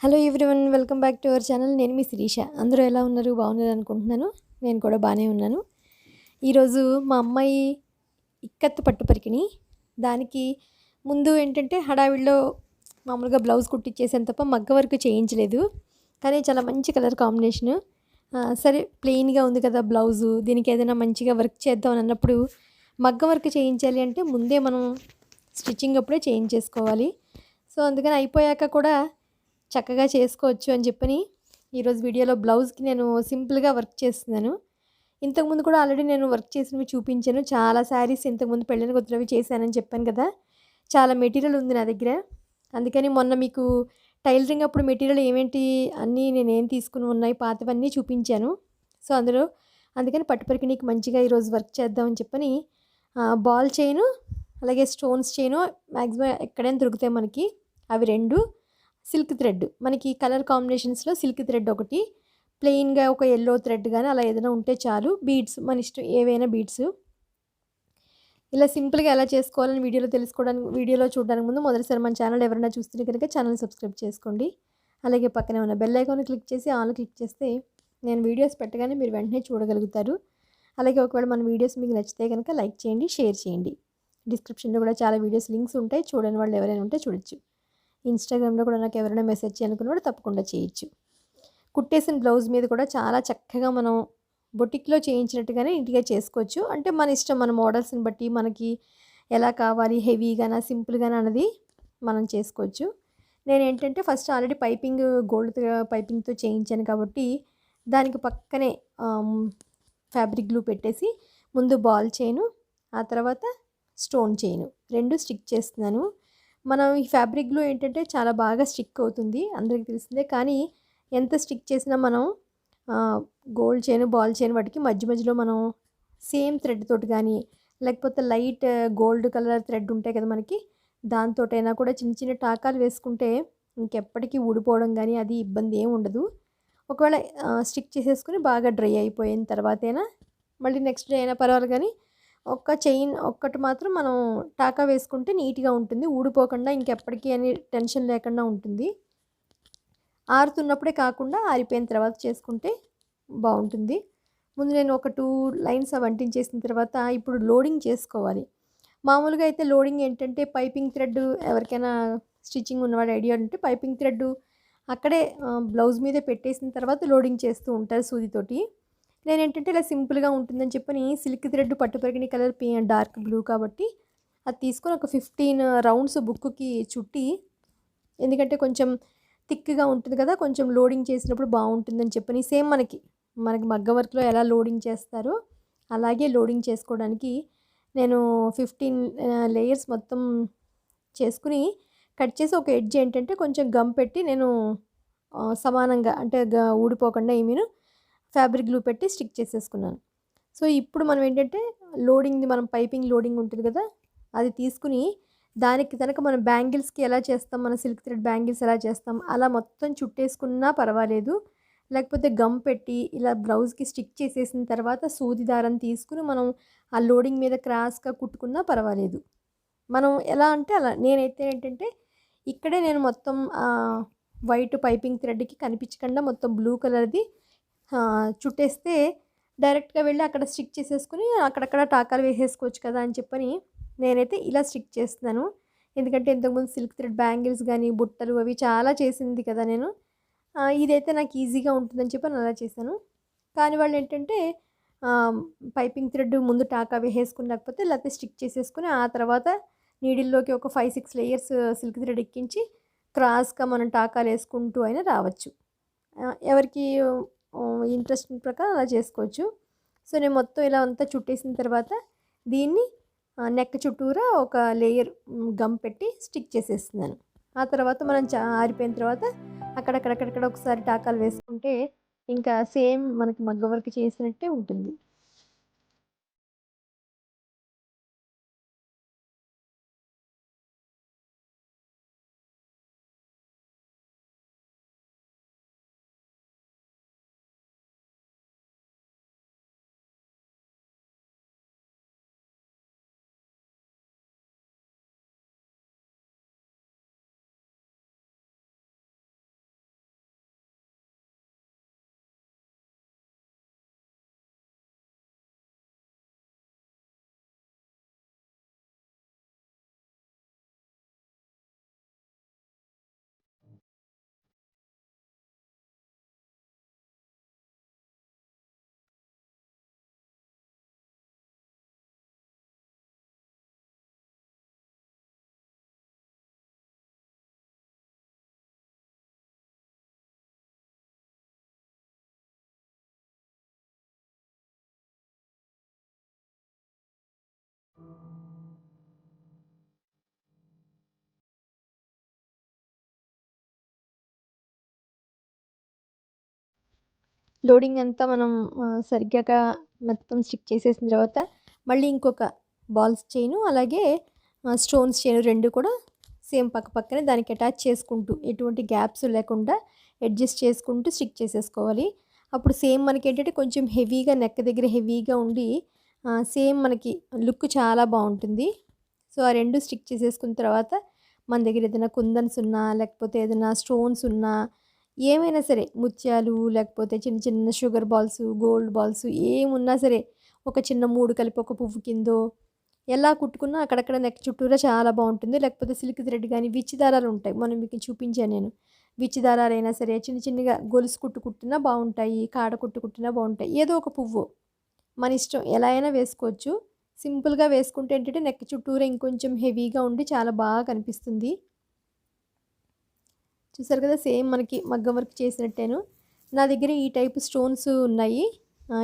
Hello everyone, welcome back to our channel. నేను మీ శిరీష. అందరూ ఎలా ఉన్నారు? బాగున్నారు అనుకుంటున్నాను. నేను కూడా బాగానే ఉన్నాను. ఈరోజు మా అమ్మాయి ఇక్కత్తు పట్టు పరికిణి. దానికి ముందు ఏంటంటే హడావిడిలో మామూలుగా బ్లౌజ్ కుట్టించేసాను తప్ప మగ్గ వర్క్ చేయించలేదు. కానీ చాలా మంచి కలర్ కాంబినేషను. సరే ప్లెయిన్గా ఉంది కదా బ్లౌజు, దీనికి ఏదైనా మంచిగా వర్క్ చేద్దాం అని అన్నప్పుడు మగ్గ వర్క్ చేయించాలి అంటే ముందే మనం స్టిచ్చింగ్ అప్పుడే చేయించేసుకోవాలి. సో అందుకని అయిపోయాక కూడా చక్కగా చేసుకోవచ్చు అని చెప్పని ఈరోజు వీడియోలో బ్లౌజ్కి నేను సింపుల్గా వర్క్ చేస్తున్నాను. ఇంతకుముందు కూడా ఆల్రెడీ నేను వర్క్ చేసినవి చూపించాను. చాలా శారీస్ ఇంతకుముందు పెళ్ళిన కొత్తవి చేశానని చెప్పాను కదా. చాలా మెటీరియల్ ఉంది నా దగ్గర. అందుకని మొన్న మీకు టైలరింగ్ అప్పుడు మెటీరియల్ ఏమేంటి అన్నీ నేనేం తీసుకుని ఉన్నాయి పాతవన్నీ చూపించాను. సో అందుకని పట్టుపరికిణికి మంచిగా ఈరోజు వర్క్ చేద్దామని చెప్పని బాల్ చైను అలాగే స్టోన్స్ చైను మ్యాక్సిమం ఎక్కడైనా దొరుకుతాయి మనకి. అవి 2 సిల్క్ థ్రెడ్, మనకి కలర్ కాంబినేషన్స్లో సిల్క్ థ్రెడ్ ఒకటి, ప్లెయిన్గా ఒక ఎల్లో థ్రెడ్ కానీ అలా ఏదైనా ఉంటే చాలు. బీడ్స్ మన ఇష్టం, ఏవైనా బీడ్స్. ఇలా సింపుల్గా ఎలా చేసుకోవాలని వీడియోలో చూడడానికి ముందు మొదటిసారి మన ఛానల్ ఎవరైనా చూస్తే కనుక ఛానల్ సబ్స్క్రైబ్ చేసుకోండి. అలాగే పక్కనే ఉన్న బెల్ ఐకాన్ క్లిక్ చేసి ఆల్ క్లిక్ చేస్తే నేను వీడియోస్ పెట్టగానే మీరు వెంటనే చూడగలుగుతారు. అలాగే ఒకవేళ మన వీడియోస్ మీకు నచ్చితే కనుక లైక్ చేయండి, షేర్ చేయండి. డిస్క్రిప్షన్లో కూడా చాలా వీడియోస్ లింక్స్ ఉంటాయి, చూడని వాళ్ళు ఎవరైనా ఉంటే చూడొచ్చు. ఇన్స్టాగ్రామ్లో కూడా నాకు ఎవరైనా మెసేజ్ చేయాలనుకున్నప్పుడు తప్పకుండా చేయొచ్చు. కుట్టేసిన బ్లౌజ్ మీద కూడా చాలా చక్కగా మనం బొటిక్లో చేయించినట్టుగానే నీట్గా చేసుకోవచ్చు. అంటే మన ఇష్టం, మన మోడల్స్ని బట్టి మనకి ఎలా కావాలి, హెవీగానా సింపుల్గానా అన్నది మనం చేసుకోవచ్చు. నేనేంటంటే ఫస్ట్ ఆల్రెడీ గోల్డ్ పైపింగ్తో చేయించాను కాబట్టి దానికి పక్కనే ఫ్యాబ్రిక్ గ్లూ పెట్టేసి ముందు బాల్ చైను, ఆ తర్వాత స్టోన్ చైను 2 స్టిక్ చేస్తున్నాను. మనం ఈ ఫ్యాబ్రిక్ గ్లూ ఏంటంటే చాలా బాగా స్టిక్ అవుతుంది, అందరికీ తెలిసిందే. కానీ ఎంత స్టిక్ చేసినా మనం గోల్డ్ చైన్, బాల్ చైన్ వాటికి మధ్యలో మనం సేమ్ థ్రెడ్ తోటి కానీ లేకపోతే లైట్ గోల్డ్ కలర్ థ్రెడ్ ఉంటాయి కదా మనకి, దాంతోటైనా కూడా చిన్న చిన్న టాకాలు వేసుకుంటే ఇంకెప్పటికీ ఊడిపోవడం కానీ అది ఇబ్బంది ఏమి ఉండదు. ఒకవేళ స్టిక్ చేసేసుకుని బాగా డ్రై అయిపోయిన తర్వాతైనా మళ్ళీ నెక్స్ట్ డే అయినా పర్వాలేదు, కానీ ఒక్క చైన్ ఒక్కటి మాత్రం మనం టాకా వేసుకుంటే నీట్గా ఉంటుంది, ఊడిపోకుండా ఇంకెప్పటికీ అని టెన్షన్ లేకుండా ఉంటుంది. ఆరుతున్నప్పుడే కాకుండా ఆరిపోయిన తర్వాత చేసుకుంటే బాగుంటుంది. ముందు నేను ఒక 2 లైన్స్ అంటించేసిన తర్వాత ఇప్పుడు లోడింగ్ చేసుకోవాలి. మామూలుగా అయితే లోడింగ్ ఏంటంటే పైపింగ్ థ్రెడ్, ఎవరికైనా స్టిచ్చింగ్ ఉన్నవాడు ఐడియా ఉంటే పైపింగ్ థ్రెడ్ అక్కడే బ్లౌజ్ మీదే పెట్టేసిన తర్వాత లోడింగ్ చేస్తూ ఉంటారు సూదితోటి. నేనేంటంటే ఇలా సింపుల్గా ఉంటుందని చెప్పని సిల్క్ థ్రెడ్ పట్టుపరికిణి కలర్ డార్క్ బ్లూ కాబట్టి అది తీసుకొని ఒక 15 రౌండ్స్ బుక్కి చుట్టి, ఎందుకంటే కొంచెం థిక్గా ఉంటుంది కదా, కొంచెం లోడింగ్ చేసినప్పుడు బాగుంటుందని చెప్పని సేమ్ మనకి మగ్గ వర్క్లో ఎలా లోడింగ్ చేస్తారో అలాగే లోడింగ్ చేసుకోవడానికి నేను 15 లేయర్స్ మొత్తం చేసుకుని కట్ చేసి ఒక ఎడ్జ్ ఏంటంటే కొంచెం గమ్ పెట్టి నేను సమానంగా అంటే ఊడిపోకుండా ఏమీను ఫ్యాబ్రిక్ గ్లూ పెట్టి స్టిక్ చేసేసుకున్నాను. సో ఇప్పుడు మనం ఏంటంటే లోడింగ్ది, మనం పైపింగ్ లోడింగ్ ఉంటుంది కదా, అది తీసుకుని దానికి కనుక మనం బ్యాంగిల్స్కి ఎలా చేస్తాం, మన సిల్క్ థ్రెడ్ బ్యాంగిల్స్ ఎలా చేస్తాం అలా మొత్తం చుట్టేసుకున్నా పర్వాలేదు. లేకపోతే గమ్ పెట్టి ఇలా బ్లౌజ్కి స్టిక్ చేసేసిన తర్వాత సూది దారం తీసుకుని మనం ఆ లోడింగ్ మీద క్రాస్గా కుట్టుకున్నా పర్వాలేదు. మనం ఎలా అంటే అలా. నేనైతే ఏంటంటే ఇక్కడే నేను మొత్తం వైట్ పైపింగ్ థ్రెడ్కి కనిపించకుండా మొత్తం బ్లూ కలర్ది చుట్టేస్తే డైరెక్ట్గా వెళ్ళి అక్కడ స్టిక్ చేసేసుకుని అక్కడక్కడ టాకాలు వేసేసుకోవచ్చు కదా అని చెప్పని నేనైతే ఇలా స్టిక్ చేస్తున్నాను. ఎందుకంటే ఇంతకుముందు సిల్క్ థ్రెడ్ బ్యాంగిల్స్ కానీ బుట్టలు అవి చాలా చేసింది కదా నేను. ఇదైతే నాకు ఈజీగా ఉంటుందని చెప్పని అలా చేశాను. కానీ వాళ్ళు ఏంటంటే పైపింగ్ థ్రెడ్ ముందు టాకా వేసేసుకుని లేకపోతే స్టిక్ చేసేసుకుని ఆ తర్వాత నీడిల్లోకి ఒక 5-6 లేయర్స్ సిల్క్ థ్రెడ్ ఎక్కించి క్రాస్గా మనం టాకాలు వేసుకుంటూ అయినా రావచ్చు. ఎవరికి ఇంట్రెస్ట్ ప్రకారం అలా చేసుకోవచ్చు. సో నేను మొత్తం ఇలా అంతా చుట్టేసిన తర్వాత దీన్ని నెక్ చుట్టూరా ఒక లేయర్ గమ్ పెట్టి స్టిక్ చేసేస్తున్నాను. ఆ తర్వాత మనం ఆరిపోయిన తర్వాత అక్కడక్కడ ఒకసారి టాకాలు వేసుకుంటే ఇంకా సేమ్ మనకి మగ్గ వర్క్ చేసినట్టే ఉంటుంది. లోడింగ్ అంతా మనం సరిగ్గా మొత్తం స్టిక్ చేసేసిన తర్వాత మళ్ళీ ఇంకొక బాల్స్ చైను అలాగే స్టోన్స్ చైను 2 కూడా సేమ్ పక్కనే దానికి అటాచ్ చేసుకుంటూ ఎటువంటి గ్యాప్స్ లేకుండా అడ్జస్ట్ చేసుకుంటూ స్టిక్ చేసేసుకోవాలి. అప్పుడు సేమ్ మనకేంటంటే కొంచెం హెవీగా నెక్ దగ్గర హెవీగా ఉండి సేమ్ మనకి లుక్ చాలా బాగుంటుంది. సో ఆ 2 స్టిక్ చేసేసుకున్న తర్వాత మన దగ్గర ఏదైనా కుందన్స్ ఉన్నా లేకపోతే ఏదైనా స్టోన్స్ ఉన్నా ఏమైనా సరే ముత్యాలు లేకపోతే చిన్న చిన్న షుగర్ బాల్స్ గోల్డ్ బాల్స్ ఏమున్నా సరే ఒక చిన్న 3 కలిపి ఒక పువ్వు కిందో ఎలా కుట్టుకున్నా అక్కడక్కడ నెక్ చుట్టూరా చాలా బాగుంటుంది. లేకపోతే సిల్క్ థ్రెడ్ కానీ విచ్చి దారాలు ఉంటాయి, మనం మీకు చూపించాను నేను. విచ్చి దారాలైనా సరే చిన్న చిన్నగా గొలుసు కుట్టినా బాగుంటాయి, కాడ కుట్టినా బాగుంటాయి. ఏదో ఒక పువ్వు మన ఇష్టం ఎలా అయినా వేసుకోవచ్చు. సింపుల్గా వేసుకుంటే ఏంటంటే నెక్ చుట్టూరా ఇంకొంచెం హెవీగా ఉండి చాలా బాగా కనిపిస్తుంది. చూసారు కదా, సేమ్ మనకి మగ్గం వర్క్ చేసినట్టేను. నా దగ్గర ఈ టైప్ స్టోన్స్ ఉన్నాయి.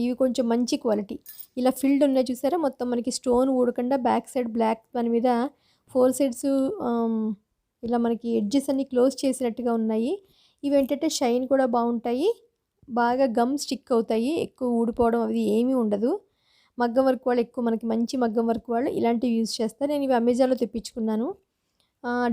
ఇవి కొంచెం మంచి క్వాలిటీ. ఇలా ఫిల్డ్ ఉన్నాయి చూసారా, మొత్తం మనకి స్టోన్ ఊడకుండా బ్యాక్ సైడ్ బ్లాక్ దాని మీద 4 సైడ్స్ ఇలా మనకి ఎడ్జెస్ అన్నీ క్లోజ్ చేసినట్టుగా ఉన్నాయి. ఇవి ఏంటంటే షైన్ కూడా బాగుంటాయి, బాగా గమ్ స్టిక్ అవుతాయి, ఎక్కువ ఊడిపోవడం అది ఏమీ ఉండదు. మగ్గం వర్క్ వాళ్ళు ఎక్కువ మనకి మంచి మగ్గం వర్క్ వాళ్ళు ఇలాంటివి యూజ్ చేస్తారు. నేను ఇవి అమెజాన్లో తెప్పించుకున్నాను.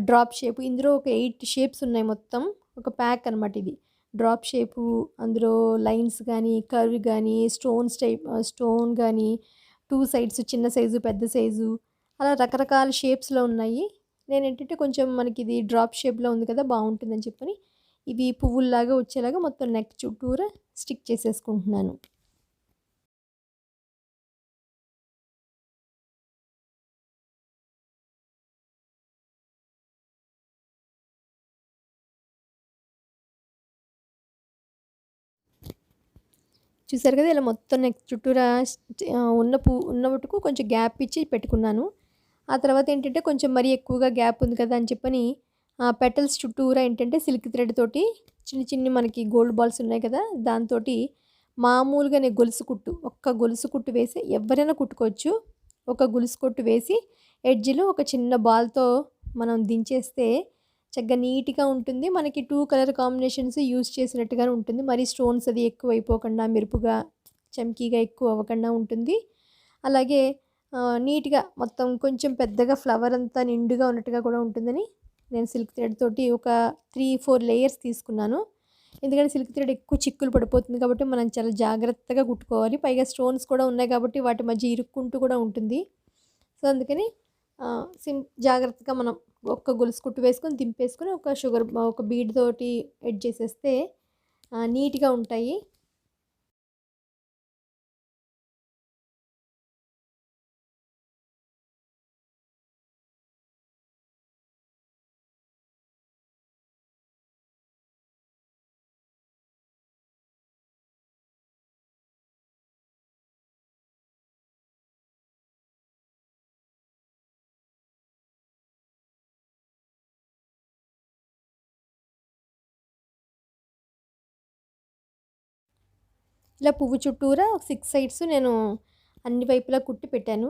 డ్రాప్ షేప్, ఇందులో ఒక 8 షేప్స్ ఉన్నాయి మొత్తం. ఒక ప్యాక్ అనమాట ఇది. డ్రాప్ షేపు, అందులో లైన్స్ కానీ కర్వ్ కానీ స్టోన్ కానీ 2 సైడ్స్ చిన్న సైజు పెద్ద సైజు అలా రకరకాల షేప్స్లో ఉన్నాయి. నేనేంటంటే కొంచెం మనకి ఇది డ్రాప్ షేప్లో ఉంది కదా, బాగుంటుందని చెప్పని ఇవి పువ్వుల్లాగా వచ్చేలాగా మొత్తం నెక్ చుట్టూరా స్టిక్ చేసేసుకుంటున్నాను. చూసారు కదా, ఇలా మొత్తం నెక్ చుట్టూరా ఉన్న మటుకు కొంచెం గ్యాప్ ఇచ్చి పెట్టుకున్నాను. ఆ తర్వాత ఏంటంటే కొంచెం మరీ ఎక్కువగా గ్యాప్ ఉంది కదా అని చెప్పని పెటల్స్ చుట్టూరా ఏంటంటే సిల్క్ థ్రెడ్ తోటి చిన్ని మనకి గోల్డ్ బాల్స్ ఉన్నాయి కదా, దాంతో మామూలుగానే ఒక్క గొలుసు కుట్టు వేసి ఎవరైనా కుట్టుకోవచ్చు. ఒక గొలుసు కుట్టు వేసి ఎడ్జ్లో ఒక చిన్న బాల్తో మనం దించేస్తే చక్కగా నీట్గా ఉంటుంది. మనకి 2 కలర్ కాంబినేషన్స్ యూజ్ చేసినట్టుగానే ఉంటుంది. మరి స్టోన్స్ అది ఎక్కువ అయిపోకుండా మెరుపుగా చమ్కీగా ఎక్కువ అవ్వకుండా ఉంటుంది. అలాగే నీట్గా మొత్తం కొంచెం పెద్దగా ఫ్లవర్ అంతా నిండుగా ఉన్నట్టుగా కూడా ఉంటుందని నేను సిల్క్ థ్రెడ్ తోటి ఒక 3-4 లేయర్స్ తీసుకున్నాను. ఎందుకంటే సిల్క్ థ్రెడ్ ఎక్కువ చిక్కులు పడిపోతుంది కాబట్టి మనం చాలా జాగ్రత్తగా కుట్టుకోవాలి. పైగా స్టోన్స్ కూడా ఉన్నాయి కాబట్టి వాటి మధ్య ఇరుక్కుంటూ కూడా ఉంటుంది. సో అందుకని జాగ్రత్తగా మనం ఒక్క గొలుసు కుట్టు వేసుకొని దింపేసుకొని ఒక బీడ్ తోటి ఎడ్ చేసేస్తే నీట్గా ఉంటాయి. ఇలా పువ్వు చుట్టూరా 6 సైడ్స్ నేను అన్ని వైపులా కుట్టి పెట్టాను.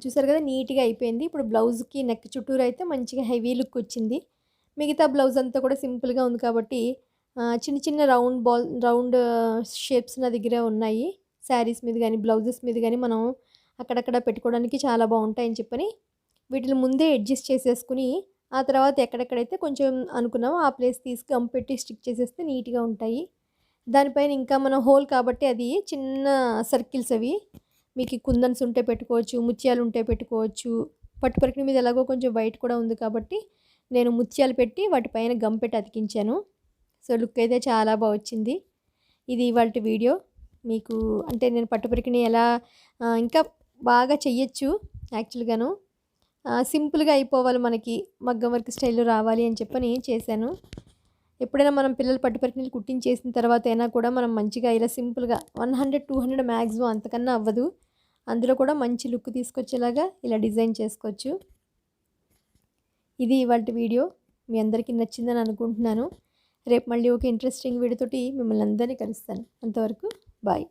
చూసారు కదా, నీట్గా అయిపోయింది. ఇప్పుడు బ్లౌజ్కి నెక్ చుట్టూరా అయితే మంచిగా హెవీ లుక్ వచ్చింది. మిగతా బ్లౌజ్ అంతా కూడా సింపుల్గా ఉంది కాబట్టి చిన్న చిన్న రౌండ్ షేప్స్ నా దగ్గర ఉన్నాయి. శారీస్ మీద కానీ బ్లౌజెస్ మీద కానీ మనం అక్కడక్కడ పెట్టుకోవడానికి చాలా బాగుంటాయని చెప్పని వీటిని ముందే అడ్జస్ట్ చేసేసుకుని ఆ తర్వాత ఎక్కడెక్కడైతే కొంచెం అనుకున్నామో ఆ ప్లేస్ తీసి గమ్ పెట్టి స్టిక్ చేసేస్తే నీట్గా ఉంటాయి. దానిపైన ఇంకా మనం హోల్ కాబట్టి అది చిన్న సర్కిల్స్ అవి మీకు కుందన్స్ ఉంటే పెట్టుకోవచ్చు, ముత్యాలు ఉంటే పెట్టుకోవచ్చు. పట్టు పరికిణి మీద ఎలాగో కొంచెం వైట్ కూడా ఉంది కాబట్టి నేను ముత్యాలు పెట్టి వాటిపైన గమ్ పెట్టి అతికించాను. సో లుక్ అయితే చాలా బాగా వచ్చింది. ఇది ఇవాల్టి వీడియో. మీకు అంటే నేను పట్టు పరికిణి ఎలా ఇంకా బాగా చెయ్యొచ్చు యాక్చువల్గాను. సింపుల్గా అయిపోవాలి, మనకి మగ్గం వర్క్ స్టైల్లో రావాలి అని చెప్పని చేశాను. ఎప్పుడైనా మనం పిల్లలు పట్టు పరికిణీలు కుట్టించేసిన తర్వాత అయినా కూడా మనం మంచిగా ఇలా సింపుల్గా 100-200 మ్యాక్సిమం, అంతకన్నా అవ్వదు. అందులో కూడా మంచి లుక్ తీసుకొచ్చేలాగా ఇలా డిజైన్ చేసుకోవచ్చు. ఇది ఇవాల్టి వీడియో. మీ అందరికీ నచ్చిందని అనుకుంటున్నాను. రేపు మళ్ళీ ఒక ఇంట్రెస్టింగ్ వీడియోతోటి మిమ్మల్ని అందరినీ కలుస్తాను. అంతవరకు బాయ్.